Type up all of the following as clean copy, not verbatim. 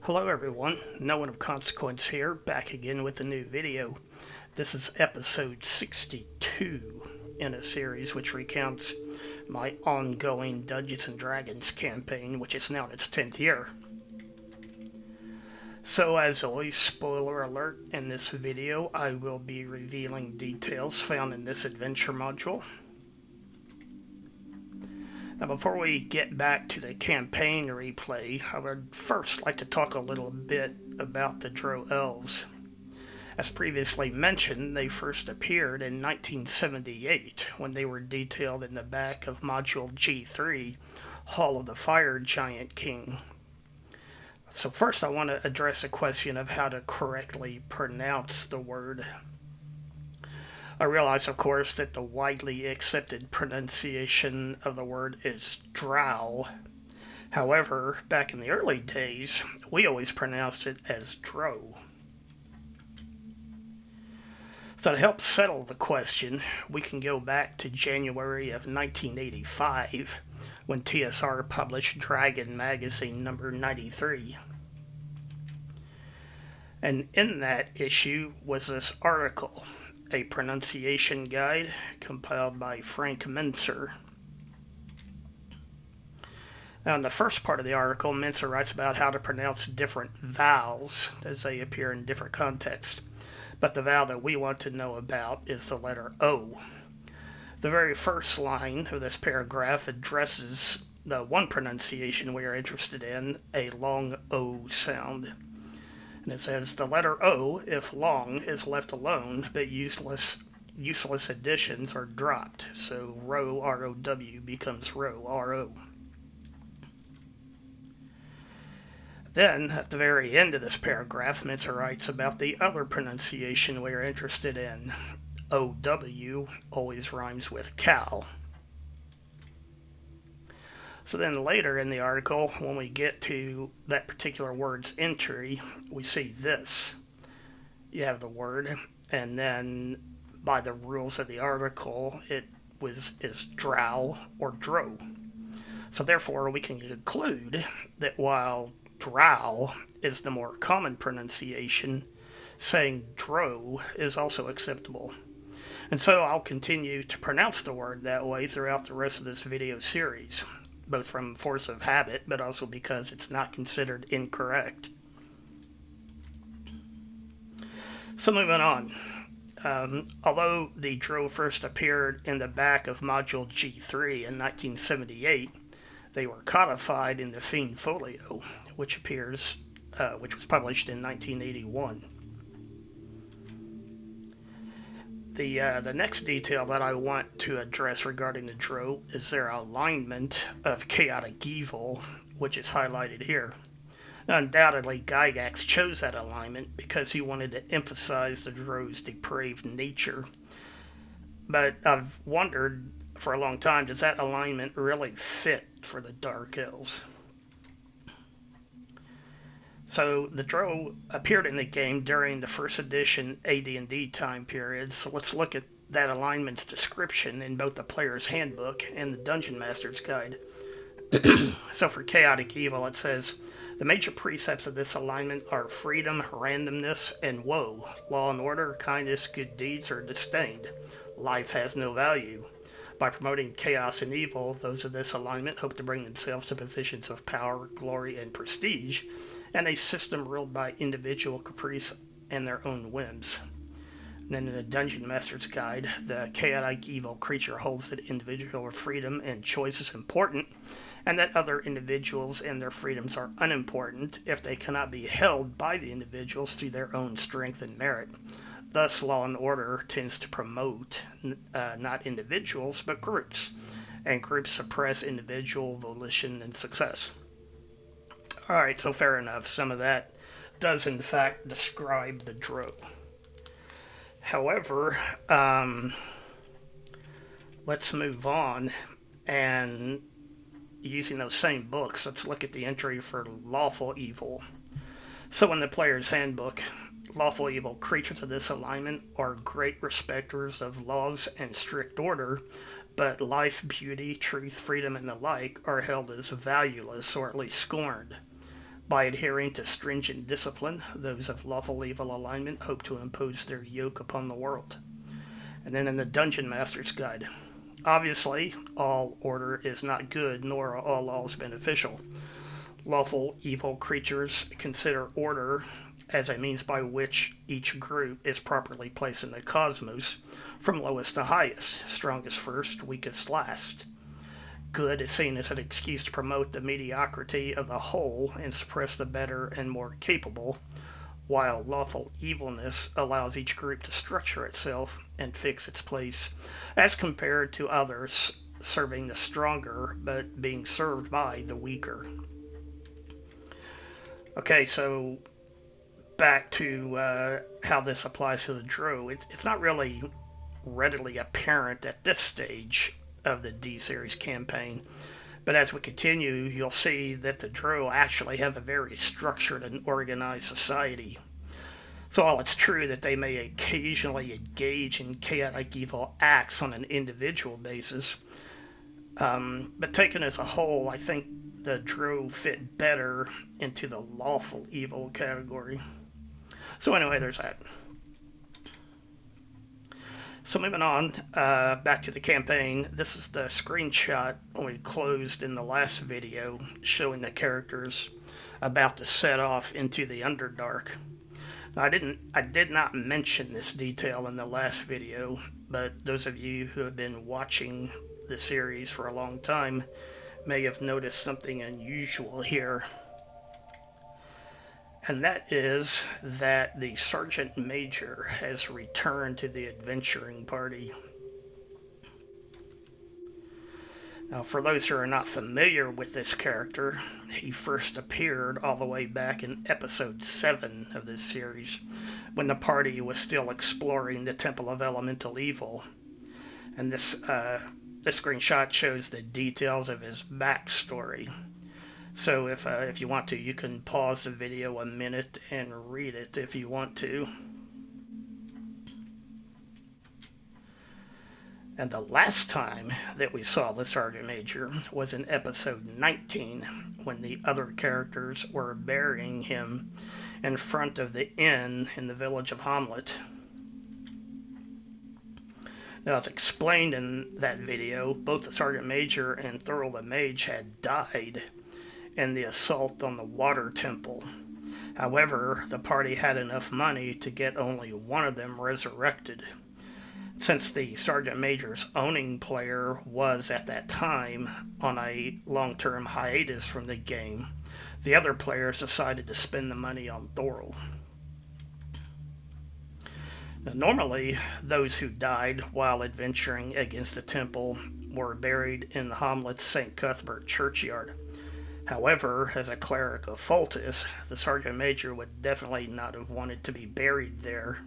Hello everyone, no one of consequence here, back again with a new video. This is episode 62 in a series which recounts my ongoing Dungeons & Dragons campaign, which is now in its 10th year. So as always, spoiler alert, in this video I will be revealing details found in this adventure module. Now, before we get back to the campaign replay, I would first like to talk a little bit about the drow elves. As previously mentioned, they first appeared in 1978 when they were detailed in the back of Module G3, Hall of the Fire Giant King. So first I want to address a question of how to correctly pronounce the word. I realize, of course, that the widely accepted pronunciation of the word is drow. However, back in the early days, we always pronounced it as drow. So to help settle the question, we can go back to January of 1985, when TSR published Dragon Magazine number 93. And in that issue was this article, a pronunciation guide compiled by Frank Mincer. Now, in the first part of the article, Mincer writes about how to pronounce different vowels as they appear in different contexts. But the vowel that we want to know about is the letter O. The very first line of this paragraph addresses the one pronunciation we are interested in, a long O sound. And it says, the letter O, if long, is left alone, but useless additions are dropped. So row, R-O-W, becomes row, R-O. Then, at the very end of this paragraph, Mincer writes about the other pronunciation we are interested in. O-W always rhymes with cow. So then later in the article, when we get to that particular word's entry, we see this. You have the word, and then by the rules of the article, it is drow or drow. So therefore, we can conclude that while drow is the more common pronunciation, saying drow is also acceptable. And so I'll continue to pronounce the word that way throughout the rest of this video series, both from force of habit, but also because it's not considered incorrect. So moving on. Although the drow first appeared in the back of Module G3 in 1978, they were codified in the Fiend Folio, which was published in 1981. The next detail that I want to address regarding the drow is their alignment of chaotic evil, which is highlighted here. Now, undoubtedly, Gygax chose that alignment because he wanted to emphasize the drow's depraved nature. But I've wondered for a long time, does that alignment really fit for the Dark Elves? So the drow appeared in the game during the first edition AD&D time period, so let's look at that alignment's description in both the player's handbook and the Dungeon Master's Guide. So for chaotic evil, it says, the major precepts of this alignment are freedom, randomness, and woe. Law and order, kindness, good deeds are disdained. Life has no value. By promoting chaos and evil, those of this alignment hope to bring themselves to positions of power, glory, and prestige, and a system ruled by individual caprice and their own whims. And then in the Dungeon Master's Guide, the chaotic evil creature holds that individual freedom and choice is important, and that other individuals and their freedoms are unimportant if they cannot be held by the individuals through their own strength and merit. Thus, law and order tends to promote not individuals, but groups, and groups suppress individual volition and success. Alright, so fair enough. Some of that does in fact describe the drow. However, let's move on, and using those same books, let's look at the entry for lawful evil. So in the player's handbook, lawful evil creatures of this alignment are great respecters of laws and strict order, but life, beauty, truth, freedom, and the like are held as valueless, or at least scorned. By adhering to stringent discipline, those of lawful evil alignment hope to impose their yoke upon the world. And then in the Dungeon Master's Guide, obviously, all order is not good, nor are all laws beneficial. Lawful evil creatures consider order as a means by which each group is properly placed in the cosmos, from lowest to highest, strongest first, weakest last. Good is seen as an excuse to promote the mediocrity of the whole and suppress the better and more capable, while lawful evilness allows each group to structure itself and fix its place as compared to others, serving the stronger but being served by the weaker. Okay, so back to how this applies to the drow. It's not really readily apparent at this stage of the D series campaign, but as we continue, you'll see that the drow actually have a very structured and organized society. So while it's true that they may occasionally engage in chaotic evil acts on an individual basis, but taken as a whole, I think the drow fit better into the lawful evil category. So anyway, there's that. So moving on, back to the campaign. This is the screenshot we closed in the last video, showing the characters about to set off into the Underdark. Now, I did not mention this detail in the last video, but those of you who have been watching the series for a long time may have noticed something unusual here. And that is that the Sergeant Major has returned to the adventuring party. Now, for those who are not familiar with this character, he first appeared all the way back in episode 7 of this series, when the party was still exploring the Temple of Elemental Evil. And this screenshot shows the details of his backstory. So if you want to, you can pause the video a minute and read it if you want to. And the last time that we saw the Sergeant Major was in episode 19, when the other characters were burying him in front of the inn in the village of Hamlet. Now, as explained in that video, both the Sergeant Major and Thurl the Mage had died in the assault on the Water Temple. However, the party had enough money to get only one of them resurrected. Since the Sergeant Major's owning player was at that time on a long-term hiatus from the game, the other players decided to spend the money on Thorl. Now, normally, those who died while adventuring against the temple were buried in the Hamlet's St. Cuthbert churchyard. However, as a cleric of Foltest, the Sergeant Major would definitely not have wanted to be buried there.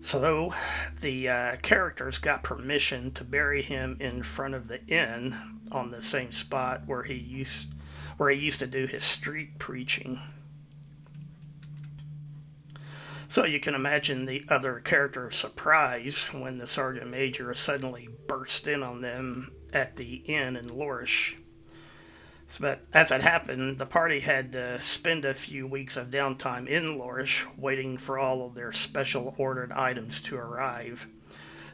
So the characters got permission to bury him in front of the inn on the same spot where he used to do his street preaching. So you can imagine the other character's surprise when the Sergeant Major suddenly burst in on them at the inn in Lorish. But as it happened, the party had to spend a few weeks of downtime in Lorish waiting for all of their special ordered items to arrive.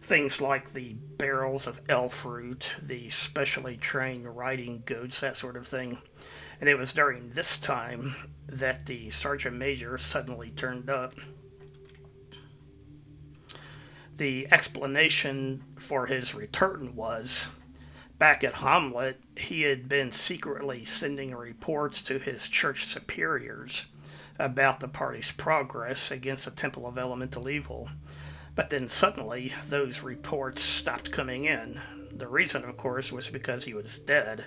Things like the barrels of elf root, the specially trained riding goats, that sort of thing. And it was during this time that the Sergeant Major suddenly turned up. The explanation for his return was, back at Hamlet, he had been secretly sending reports to his church superiors about the party's progress against the Temple of Elemental Evil. But then suddenly, those reports stopped coming in. The reason, of course, was because he was dead.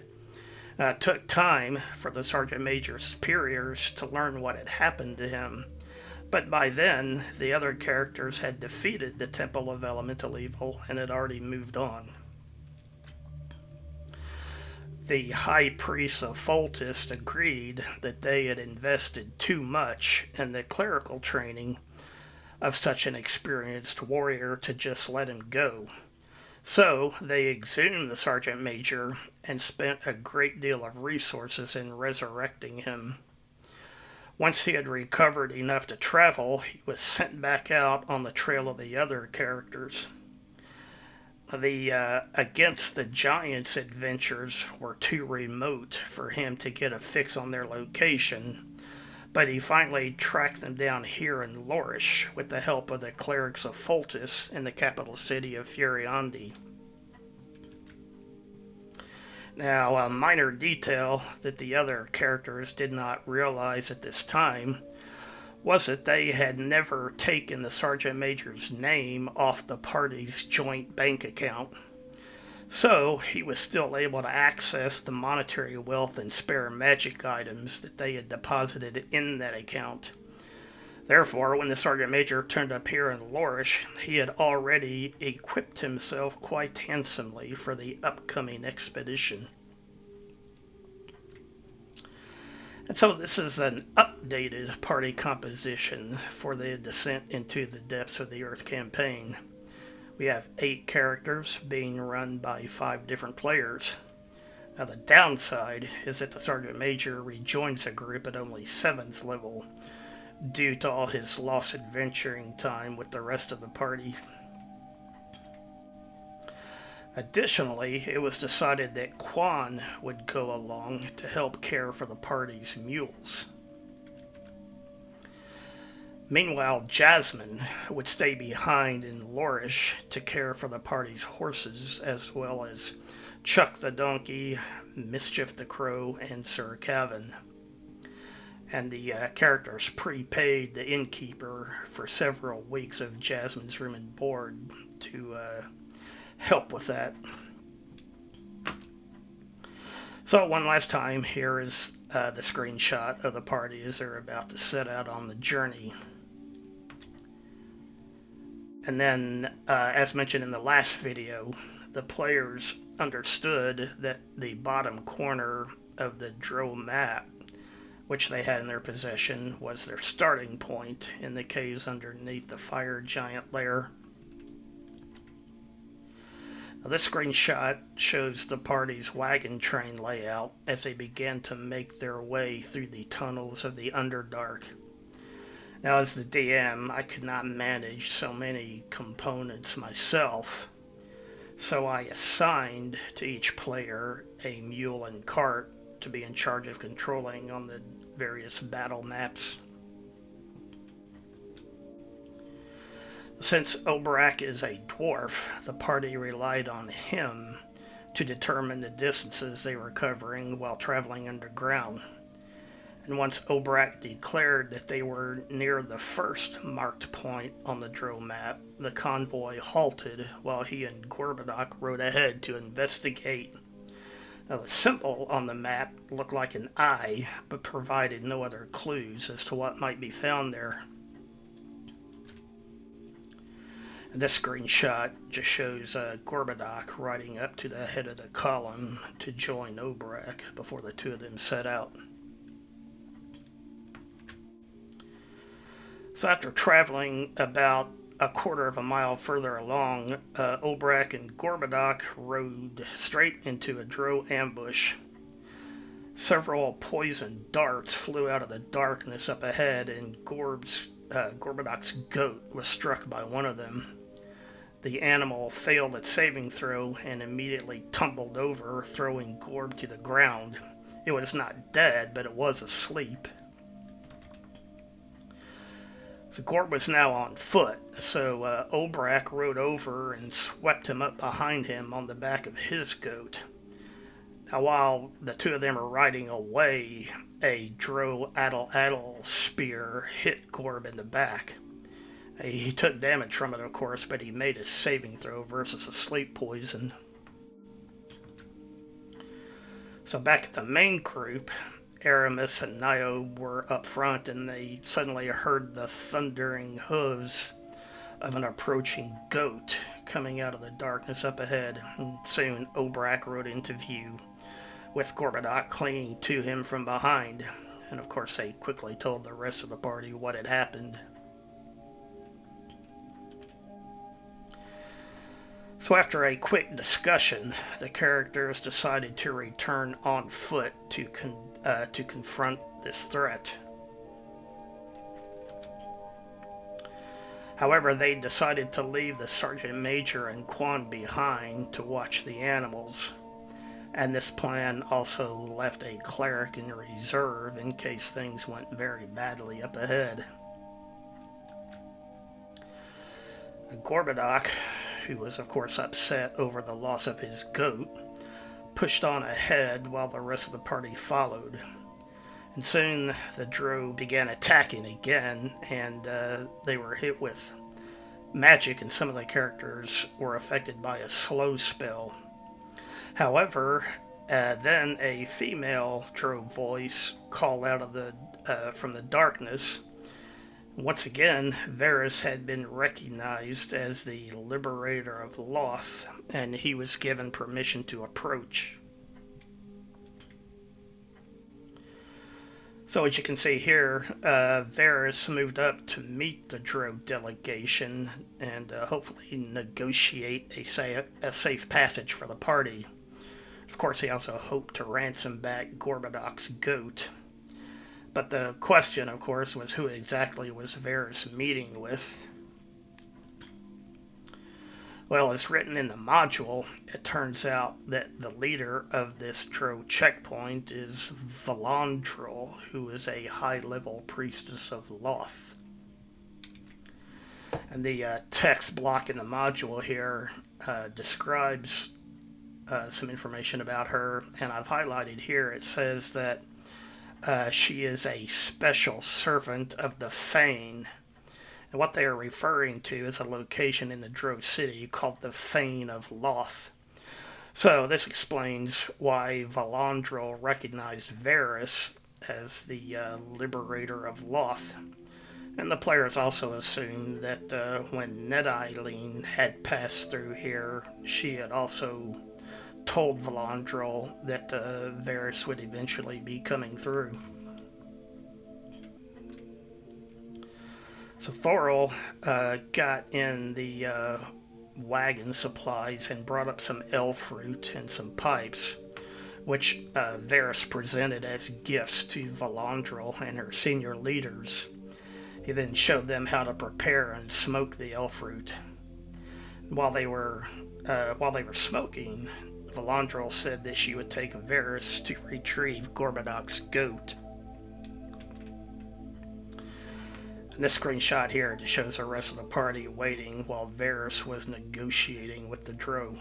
It took time for the Sergeant Major's superiors to learn what had happened to him. But by then, the other characters had defeated the Temple of Elemental Evil and had already moved on. The High Priests of Foltest agreed that they had invested too much in the clerical training of such an experienced warrior to just let him go. So they exhumed the sergeant major and spent a great deal of resources in resurrecting him. Once he had recovered enough to travel, he was sent back out on the trail of the other characters. The Against the Giants adventures were too remote for him to get a fix on their location, but he finally tracked them down here in Lorish with the help of the clerics of Foltis in the capital city of Furiondi. Now, a minor detail that the other characters did not realize at this time was that they had never taken the Sergeant Major's name off the party's joint bank account. So he was still able to access the monetary wealth and spare magic items that they had deposited in that account. Therefore, when the Sergeant Major turned up here in Lorish, he had already equipped himself quite handsomely for the upcoming expedition. And so this is an updated party composition for the Descent into the Depths of the Earth campaign. We have 8 characters being run by 5 different players. Now the downside is that the Sergeant Major rejoins the group at only 7th level, due to all his lost adventuring time with the rest of the party. Additionally, it was decided that Quan would go along to help care for the party's mules. Meanwhile, Jasmine would stay behind in Lorish to care for the party's horses, as well as Chuck the donkey, Mischief the crow, and Sir Cavan. And the characters prepaid the innkeeper for several weeks of Jasmine's room and board to help with that. So one last time, here is the screenshot of the party as they're about to set out on the journey. And then, as mentioned in the last video, the players understood that the bottom corner of the drow map, which they had in their possession, was their starting point in the caves underneath the fire giant lair. Now, this screenshot shows the party's wagon train layout as they began to make their way through the tunnels of the Underdark. Now, as the DM, I could not manage so many components myself, so I assigned to each player a mule and cart to be in charge of controlling on the various battle maps. Since Obrak is a dwarf, the party relied on him to determine the distances they were covering while traveling underground. And once Obrak declared that they were near the first marked point on the drow map, the convoy halted while he and Gorbadoc rode ahead to investigate. Now, the symbol on the map looked like an eye, but provided no other clues as to what might be found there. This screenshot just shows Gorbadoc riding up to the head of the column to join Obrak before the two of them set out. So after traveling about a quarter of a mile further along, Obrak and Gorbadoc rode straight into a drow ambush. Several poison darts flew out of the darkness up ahead, and Gorbadoc's goat was struck by one of them. The animal failed its saving throw and immediately tumbled over, throwing Gorb to the ground. It was not dead, but it was asleep. So Gorb was now on foot, so Obrak rode over and swept him up behind him on the back of his goat. Now, while the two of them were riding away, a drow addle spear hit Gorb in the back. He took damage from it, of course, but he made his saving throw versus a sleep poison. So back at the main group, Aramis and Niobe were up front, and they suddenly heard the thundering hooves of an approaching goat coming out of the darkness up ahead. And soon Obrak rode into view, with Gorbadoc clinging to him from behind. And of course they quickly told the rest of the party what had happened. So after a quick discussion, the characters decided to return on foot to confront this threat. However, they decided to leave the Sergeant Major and Quan behind to watch the animals, and this plan also left a cleric in reserve in case things went very badly up ahead. Gorbadoc, who was of course upset over the loss of his goat, pushed on ahead while the rest of the party followed. And soon the drow began attacking again, and they were hit with magic, and some of the characters were affected by a slow spell. However, then a female drow voice called out from the darkness. Once again, Varys had been recognized as the liberator of Loth, and he was given permission to approach. So as you can see here, Varys moved up to meet the drow delegation and hopefully negotiate a safe passage for the party. Of course, he also hoped to ransom back Gorbadoc's goat. But the question, of course, was who exactly was Varys meeting with? Well, as written in the module, it turns out that the leader of this drow checkpoint is Valandril, who is a high-level priestess of Loth. And the text block in the module here describes some information about her, and I've highlighted here. It says that she is a special servant of the Fane. And what they are referring to is a location in the Drow city called the Fane of Loth. So this explains why Valandril recognized Varys as the liberator of Loth. And the players also assumed that when Ned Eileen had passed through here, she had also told Valandril that Varys would eventually be coming through. So Thoril got in the wagon supplies and brought up some elf fruit and some pipes, which Varys presented as gifts to Valandril and her senior leaders. He then showed them how to prepare and smoke the elf fruit. While they were smoking, Valandril said that she would take Varys to retrieve Gorbadoc's goat. This screenshot here just shows the rest of the party waiting while Varys was negotiating with the drow.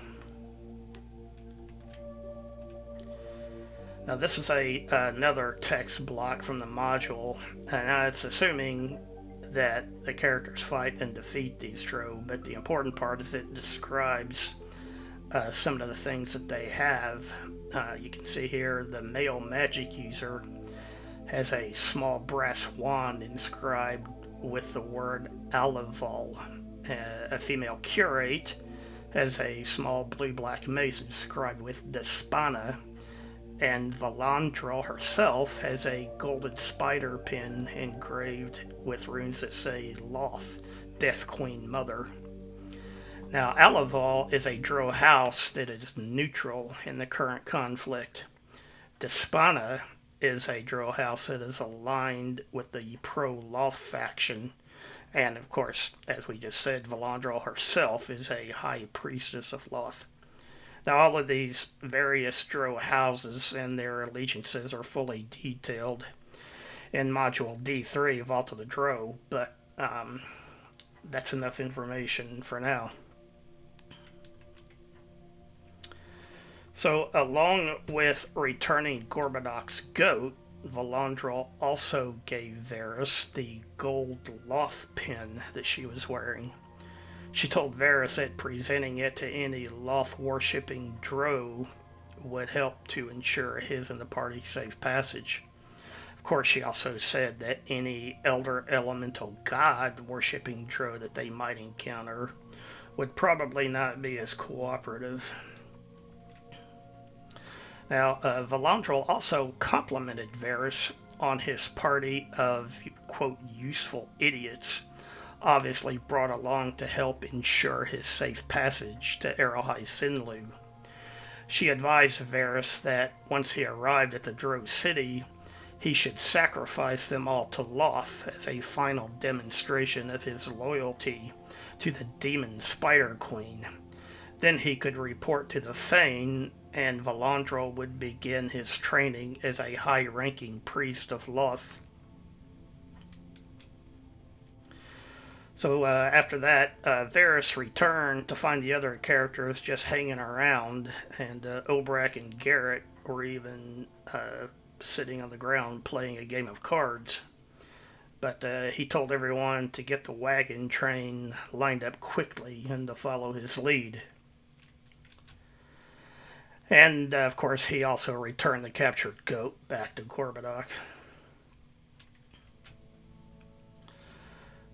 Now this is another text block from the module, and it's assuming that the characters fight and defeat these drow, but the important part is it describes some of the things that they have. You can see here the male magic user has a small brass wand inscribed with the word Alaval. A female curate has a small blue-black mace inscribed with Despana, and Valandril herself has a golden spider pin engraved with runes that say Loth, Death Queen Mother. Now, Alaval is a drow house that is neutral in the current conflict. Despana is a drow house that is aligned with the pro-Loth faction. And, of course, as we just said, Valandril herself is a high priestess of Loth. Now, all of these various drow houses and their allegiances are fully detailed in Module D3, Vault of the Drow, but that's enough information for now. So, along with returning Gorbadoc's goat, Valandril also gave Varys the gold Loth pin that she was wearing. She told Varys that presenting it to any Loth-worshipping drow would help to ensure his and the party's safe passage. Of course, she also said that any Elder Elemental God-worshipping drow that they might encounter would probably not be as cooperative. Now, Valandril also complimented Varys on his party of, quote, useful idiots, obviously brought along to help ensure his safe passage to Arrowhigh Sinlu. She advised Varys that once he arrived at the Drow city, he should sacrifice them all to Loth as a final demonstration of his loyalty to the demon Spider Queen. Then he could report to the Fane, and Valandrel would begin his training as a high-ranking priest of Loth. So after that, Varys returned to find the other characters just hanging around, and Obrak and Garrett were even sitting on the ground playing a game of cards. But he told everyone to get the wagon train lined up quickly and to follow his lead. And, of course, he also returned the captured goat back to Gorbadoc.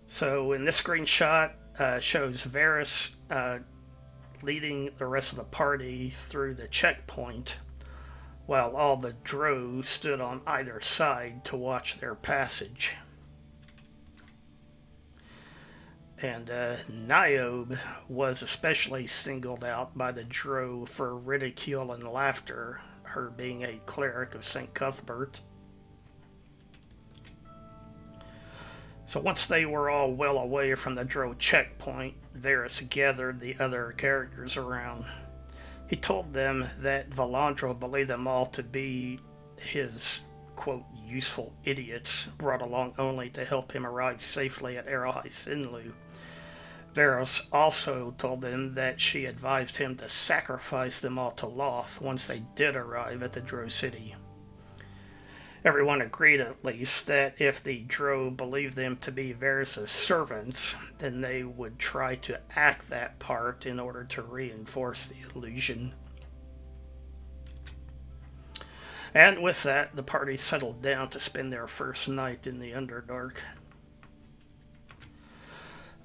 So in this screenshot shows Varys leading the rest of the party through the checkpoint, while all the drow stood on either side to watch their passage. And Niobe was especially singled out by the drow for ridicule and laughter, her being a cleric of St. Cuthbert. So once they were all well away from the drow checkpoint, Varys gathered the other characters around. He told them that Valandrel believed them all to be his, quote, useful idiots, brought along only to help him arrive safely at Arrowhigh Sinlu. Varys also told them that she advised him to sacrifice them all to Loth once they did arrive at the Drow city. Everyone agreed, at least, that if the Drow believed them to be Varys' servants, then they would try to act that part in order to reinforce the illusion. And with that, the party settled down to spend their first night in the Underdark.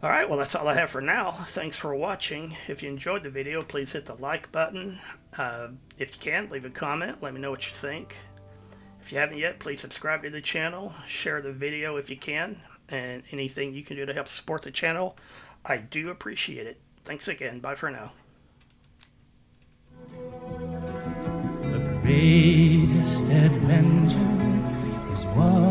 Alright, well that's all I have for now. Thanks for watching. If you enjoyed the video, please hit the like button. If you can, leave a comment. Let me know what you think. If you haven't yet, please subscribe to the channel. Share the video if you can. And anything you can do to help support the channel, I do appreciate it. Thanks again. Bye for now. The greatest adventure is what